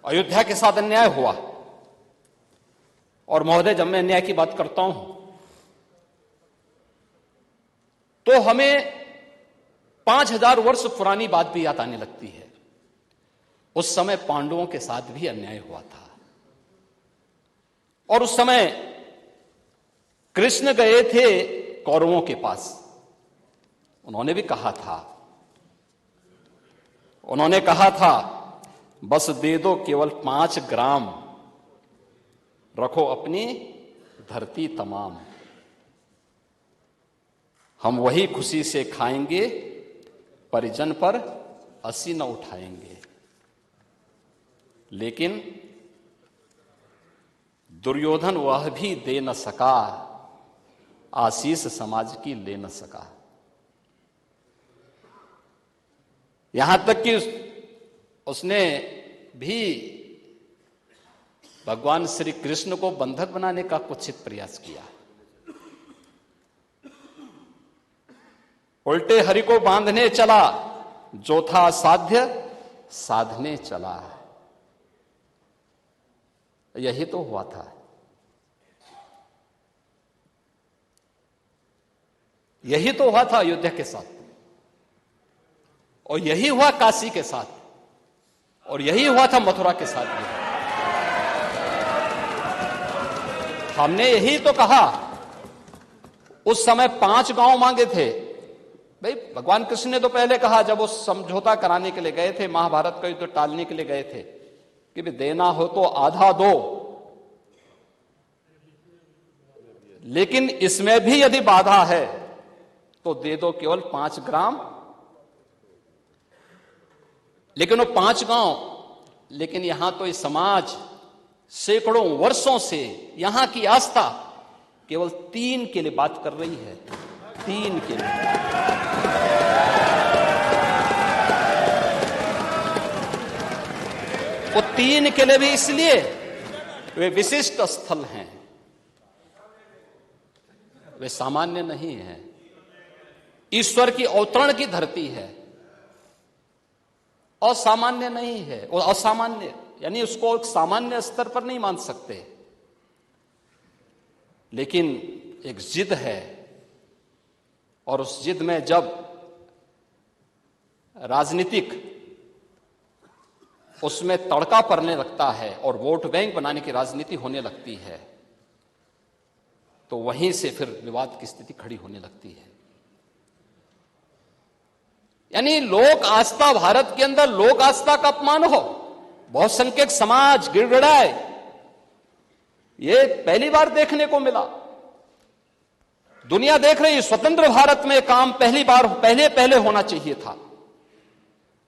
अयोध्या के साथ अन्याय हुआ। और महोदय, जब मैं अन्याय की बात करता हूं तो हमें 5000 वर्ष पुरानी बात भी याद आने लगती है। उस समय पांडवों के साथ भी अन्याय हुआ था और उस समय कृष्ण गए थे कौरवों के पास। उन्होंने भी कहा था बस दे दो केवल 5 ग्राम, रखो अपनी धरती तमाम, हम वही खुशी से खाएंगे, परिजन पर असी न उठाएंगे। लेकिन दुर्योधन वह भी दे न सका, आशीष समाज की ले न सका। यहां तक कि उसने भी भगवान श्री कृष्ण को बंधक बनाने का कुत्सित प्रयास किया। उल्टे हरि को बांधने चला, जो था साध्य साधने चला। यही तो हुआ था। यही तो हुआ था अयोध्या के साथ, और यही हुआ काशी के साथ, और यही हुआ था मथुरा के साथ भी। हमने यही तो कहा। उस समय 5 गांव मांगे थे। भाई, भगवान कृष्ण ने तो पहले कहा, जब वो समझौता कराने के लिए गए थे, महाभारत का युद्ध टालने के लिए गए थे, कि भी देना हो तो आधा दो, लेकिन इसमें भी यदि बाधा है तो दे दो केवल 5 ग्राम। लेकिन वो 5 गांव, लेकिन यहां तो इस समाज सैकड़ों वर्षों से यहां की आस्था केवल 3 के लिए बात कर रही है। 3 के लिए। वो 3 के लिए भी इसलिए वे विशिष्ट स्थल हैं, वे सामान्य नहीं है। ईश्वर की अवतरण की धरती है, असामान्य नहीं है। और असामान्य यानी उसको एक सामान्य स्तर पर नहीं मान सकते, लेकिन एक जिद है। और उस जिद में जब राजनीतिक उसमें तड़का पड़ने लगता है और वोट बैंक बनाने की राजनीति होने लगती है, तो वहीं से फिर विवाद की स्थिति खड़ी होने लगती है। यानी लोक आस्था, भारत के अंदर लोक आस्था का अपमान हो, बहुसंख्यक समाज गिड़गिड़ाए, ये पहली बार देखने को मिला। दुनिया देख रही, स्वतंत्र भारत में काम पहले होना चाहिए था।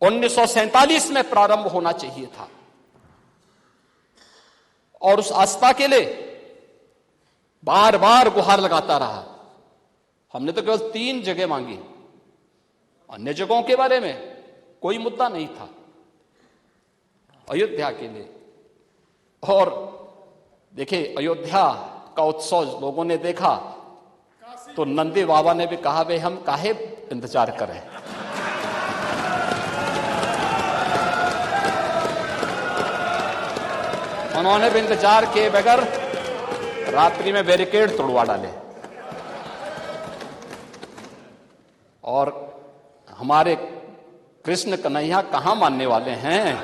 1947 में प्रारंभ होना चाहिए था। और उस आस्था के लिए बार बार गुहार लगाता रहा। हमने तो केवल 3 जगह मांगी, अन्य जगहों के बारे में कोई मुद्दा नहीं था। अयोध्या के लिए। और देखिए, अयोध्या का उत्सव लोगों ने देखा तो नंदी बाबा ने भी कहा, भाई हम काहे इंतजार करें। उन्होंने भी इंतजार किए बगैर रात्रि में बैरिकेड तोड़वा डाले। और हमारे कृष्ण कन्हैया कहां मानने वाले हैं।